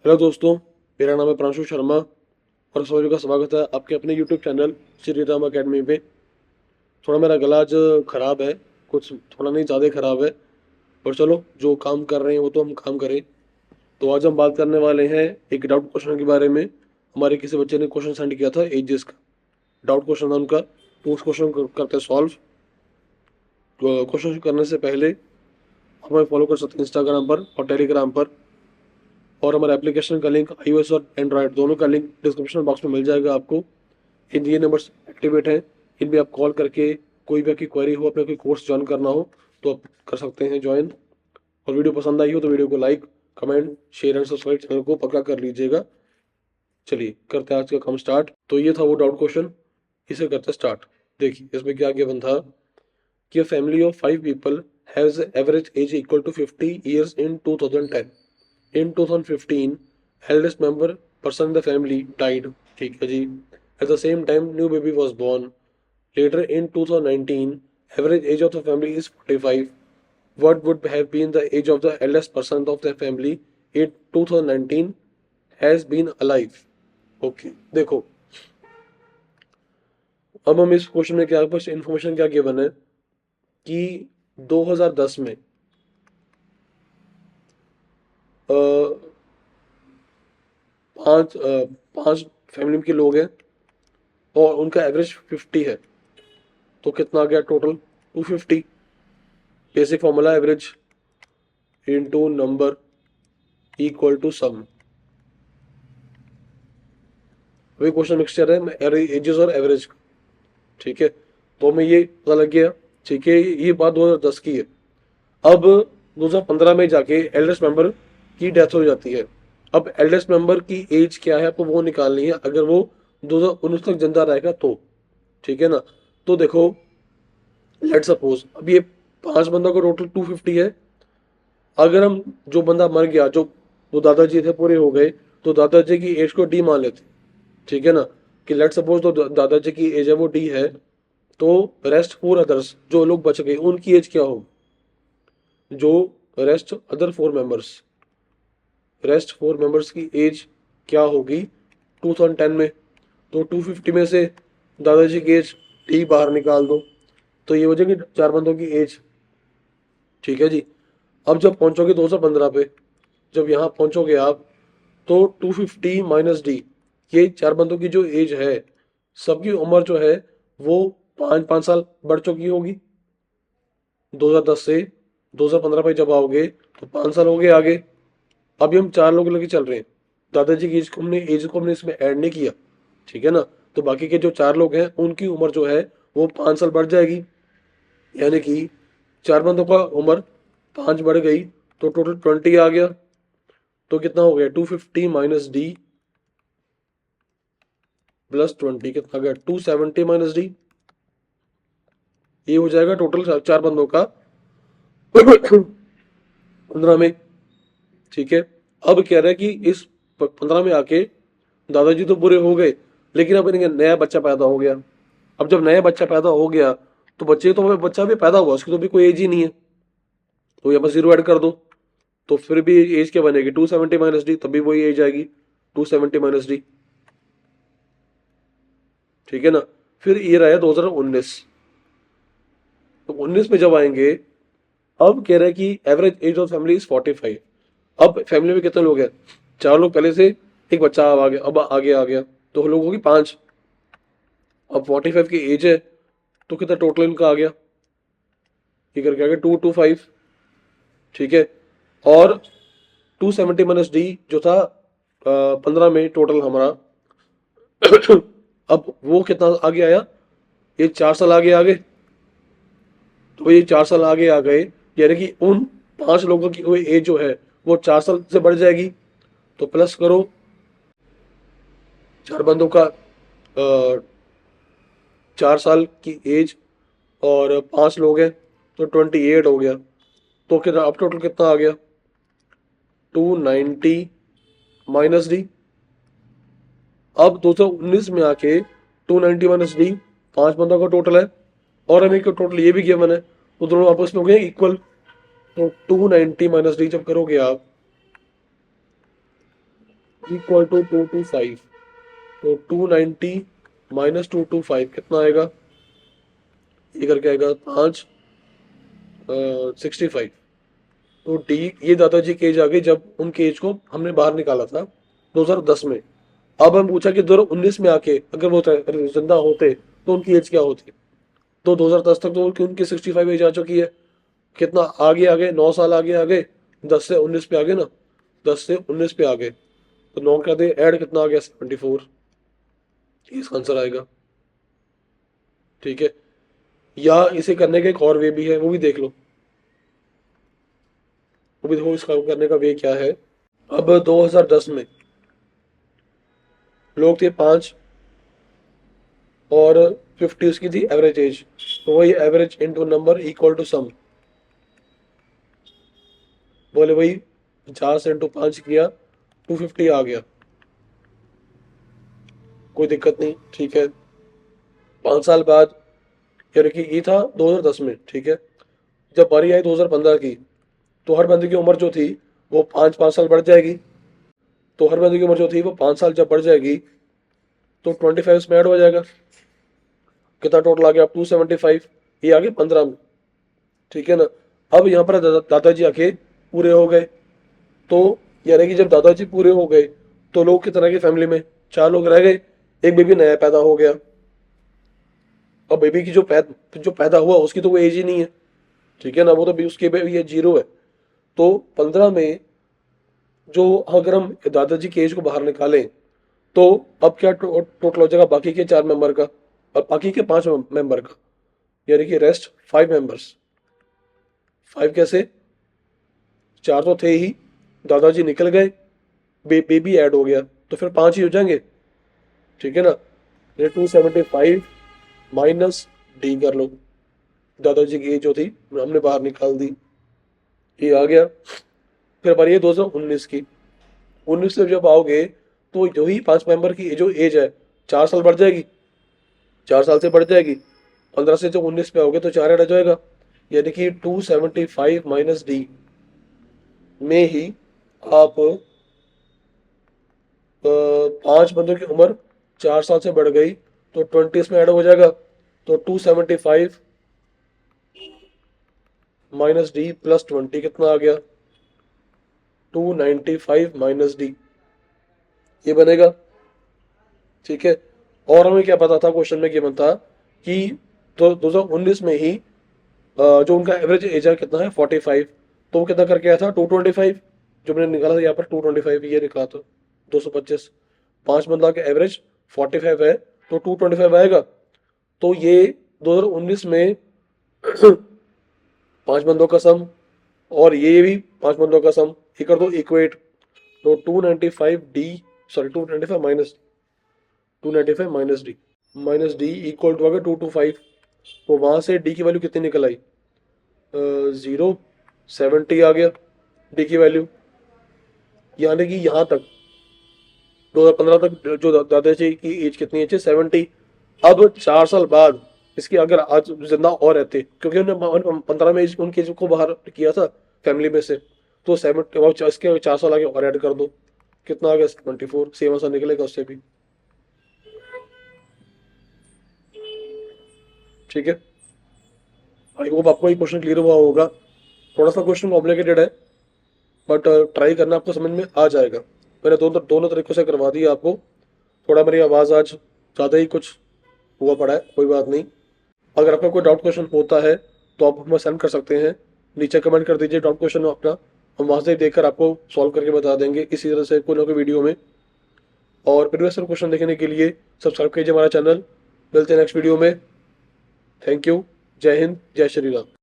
Hello दोस्तों, मेरा नाम है प्रांशु शर्मा और सभी का स्वागत है आपके अपने YouTube channel Shri Ram academy पे। थोड़ा मेरा गला आज ख़राब है, कुछ थोड़ा नहीं ज़्यादा ख़राब है, पर चलो जो काम कर रहे हैं वो तो हम काम करें। तो आज हम बात करने वाले हैं एक डाउट क्वेश्चन के बारे में। हमारे किसी बच्चे ने क्वेश्चन सेंड किया था एजेस का, डाउट क्वेश्चन था उनका, तो उस क्वेश्चन को करते सॉल्व। क्वेश्चन करने से पहले हमें फॉलो कर सकते हैं इंस्टाग्राम पर और टेलीग्राम पर, और हमारे एप्लीकेशन का लिंक iOS और एंड्रॉयड दोनों का लिंक डिस्क्रिप्शन बॉक्स में मिल जाएगा आपको। इन ये नंबर्स एक्टिवेट हैं, इन भी आप कॉल करके कोई भी आपकी क्वेरी हो, अपने कोई कोर्स ज्वाइन करना हो तो आप कर सकते हैं ज्वाइन। और वीडियो पसंद आई हो तो वीडियो को like, comment, share and subscribe channel को पक्का कर लीजिएगा। चलिए करते हैं आज का काम स्टार्ट। तो ये था वो डाउट क्वेश्चन, इसे करते स्टार्ट। देखिए इसमें क्या गिवन था कि family of 5 people has average age equal to 50 years in 2010। In 2015, eldest member person in the family died. ठीक है जी। At the same time, new baby was born. Later in 2019, average age of the family is 45. What would have been the age of the eldest person of the family in 2019 has been alive? Okay, देखो अब हम इस question में क्या कुछ information क्या given है कि 2010 में अ, पांच फैमिली के लोग हैं और उनका एवरेज 50 है, तो कितना आ गया total 250। Basic formula average into number equal to sum. वही क्वेश्चन मिक्सचर है एजेस और एवरेज का। ठीक है, तो हमें ये पता लग गया। ठीक है, ये बात 2010 की है। अब 2015 में जाके एल्डेस्ट मेंबर की डेथ हो जाती है। अब एल्डेस्ट मेंबर की एज क्या है आपको वो निकालनी है, अगर वो 2019 तक जिंदा रहेगा तो। ठीक है ना, तो देखो लेट सपोज अब ये पांच बंदों का टोटल 250 है। अगर हम जो बंदा मर गया, जो वो दादाजी थे पूरे हो गए, तो दादाजी की एज को डी मान लेते। ठीक है ना, कि लेट सपोज तो दादाजी की एज है वो डी है, तो रेस्ट फोर अदर्स जो लोग बच गए उनकी एज क्या होगी? जो rest other four members, rest four members की एज क्या होगी 2010 में? तो 250 में से दादाजी की एज डी बाहर निकाल दो, तो ये हो जाएगी चार बंदों की एज। ठीक है जी। अब जब पहुंचोगे 2015 पे, जब यहाँ पहुंचोगे आप, तो 250 माइनस डी, ये चार बंदों की जो एज है, सबकी उम्र जो है वो पाँच पाँच साल बढ़ चुकी होगी। 2010 से 2015 पे जब आओगे तो 5 साल हो गए आगे। अभी हम चार लोग लेके चल रहे हैं, दादाजी की एज को हमने इसमें ऐड नहीं किया। ठीक है ना, तो बाकी के जो चार लोग हैं उनकी उम्र जो है वो 5 साल बढ़ जाएगी, यानी कि चार बंदों का उम्र 5 बढ़ गई, तो टोटल 20 आ गया। तो कितना हो गया 250 माइनस डी प्लस 20, कितना गया 270 माइनस डी। ये हो जाएगा टोटल चार बंदों का 15 में। ठीक है, अब कह रहा है कि इस 15 में आके दादाजी तो बुरे हो गए, लेकिन अब इनका नया बच्चा पैदा हो गया। अब जब नया बच्चा पैदा हो गया तो बच्चा भी पैदा हुआ, उसकी तो भी कोई एज ही नहीं है, तो यहाँ पर जीरो ऐड कर दो, तो फिर भी एज क्या बनेगी 270 माइनस डी, तभी वही एज आएगी 270 माइनस डी। ठीक है ना, फिर ये रहा 2019। तो 19 में जब आएंगे, अब कह रहा है कि average age of family is 45। अब फैमिली में कितने लोग हैं? चार लोग पहले से, एक बच्चा अब आ गया, अब आगे आ गया, तो लोग होगी पांच। अब 45 की एज है, तो कितना टोटल इनका आ गया? ये करके आ गया 225। ठीक है, और 270 माइनस डी जो था 15 में टोटल हमारा अब वो कितना आगे आया? ये 4 साल आगे आ गए। तो ये 4 साल आगे आ गए, यानी कि उन पांच लोगों की कोई एज जो है वो 4 साल से बढ़ जाएगी। तो प्लस करो, चार बंदों का 4 साल की एज और पांच लोग हैं, तो 28 हो गया। तो कितना अब टोटल कितना आ गया 290 माइनस डी। अब 2019 में आके 290 माइनस डी पांच बंदों का टोटल है, और हमें टोटल ये भी गिवन है, तो दोनों आपस में हो गए इक्वल। तो 290 माइनस डी जब करोगे आप इक्वल टू 225, तो 290 माइनस 225 कितना आएगा, ये करके आएगा 5 65। तो डी, ये दादाजी की एज आ गई जब उनकी एज को हमने बाहर निकाला था 2010 में। अब हम पूछा कि 2019 में आके अगर वो जिंदा होते तो उनकी एज क्या होती। तो 2010 तक तो उनकी 65 एज आ चुकी है। कितना आगे आ गए, 9 साल आगे आ गए, 10 से 19 पे आ गए ना, 10 से 19 पे आ गए, तो 9 कर दे ऐड, कितना आ गया 74, इसका आंसर आएगा। ठीक है, या इसे करने का एक और वे भी है, वो भी देख लो, वो भी देखो इसका करने का वे क्या है। अब 2010 में लोग थे 5 और 50 उसकी थी एवरेज एज, तो वही average into number equal to sum, बोले वही 50 से इंटू 5 किया 250 आ गया, कोई दिक्कत नहीं। ठीक है, 5 साल बाद, यानी कि ये था 2010 में। ठीक है, जब बारी आई 2015 की, तो हर बंदे की उम्र जो थी वो 5 5 साल बढ़ जाएगी। तो हर बंदे की उम्र जो थी वो 5 साल जब बढ़ जाएगी, तो 25 इसमें ऐड हो जाएगा, कितना टोटल आ गया 275, ये आ गया 15 में। ठीक है ना, अब यहाँ पर दादाजी आके पूरे हो गए, तो यानी कि जब दादाजी पूरे हो गए तो लोग कितना की फैमिली में 4 लोग रह गए, एक बेबी नया पैदा हो गया। अब बेबी की जो पैदा हुआ उसकी तो कोई एज ही नहीं है। ठीक है ना, वो तो भी उसके ये 0 है। तो 15 में जो, अगर हम दादाजी की एज को बाहर निकालें, तो अब क्या टोटल हो जाएगा बाकी के 4 मेंबर का और बाकी के 5 मेंबर का, यानी कि रेस्ट 5 मेंबर्स। 5 कैसे, 4 तो थे ही, दादाजी निकल गए, बेबी ऐड हो गया, तो फिर 5 ही हो जाएंगे। ठीक है ना, ये 275 माइनस डी कर लो, दादाजी की एज जो थी हमने बाहर निकाल दी, ये आ गया। फिर बारी है 2019 की, 19 से जब आओगे तो जो ही 5 मेंबर की जो एज है 4 साल बढ़ जाएगी, 4 साल से बढ़ जाएगी। 15 से जब 19 पे आओगे तो 4 ऐड आ जाएगा, यानी कि 275 माइनस डी में ही आप 5 बंदों की उम्र 4 साल से बढ़ गई, तो 20 इसमें ऐड हो जाएगा, तो 275 माइनस डी प्लस 20 कितना आ गया 295 माइनस डी, ये बनेगा। ठीक है, और हमें क्या पता था क्वेश्चन में गिवन था कि 2019 में ही जो उनका एवरेज एज है कितना है 45, तो वो कितना करके आया था 225, जो मैंने निकाला था यहाँ पर 225 ये निकला था 225, 5 बंदा का एवरेज 45 है, तो 225 आएगा। तो ये 2019 में 5 बंदों का सम, और ये भी 5 बंदों का सम, ये कर दो इक्वेट, तो 295 D, sorry 295 minus D equal to आ गया 225। तो वहां से डी की वैल्यू कितनी निकल आई, 070 आ गया डी की वैल्यू, यानी कि यहाँ तक 2015 तक जो दादाजी की एज कितनी है 70। अब 4 साल बाद इसकी अगर आज जिंदा और रहते, क्योंकि उन्होंने 15 में उनकी एज को बाहर किया था फैमिली में से, तो 70 इसके 4 साल आगे और ऐड कर दो, कितना आ गया 74, सेम आंसर निकलेगा उससे भी। ठीक है, आई होप आपको ये क्वेश्चन क्लियर हुआ होगा। थोड़ा सा क्वेश्चन कॉम्प्लिकेटेड है, बट ट्राई करना, आपको समझ में आ जाएगा। मैंने दोनों तरीकों से करवा दिया आपको। थोड़ा मेरी आवाज़ आज ज़्यादा ही कुछ हुआ पड़ा है, कोई बात नहीं। अगर आपका कोई डाउट क्वेश्चन होता है तो आप हमें सेंड कर सकते हैं, नीचे कमेंट कर दीजिए डाउट क्वेश्चन अपना, हम वहाँ से देखकर आपको सॉल्व करके बता देंगे इसी तरह से कोई ना कोई वीडियो में। और प्रीवियस क्वेश्चन देखने के लिए सब्सक्राइब कीजिए हमारा चैनल। मिलते हैं नेक्स्ट वीडियो में। थैंक यू, जय हिंद, जय श्री राम।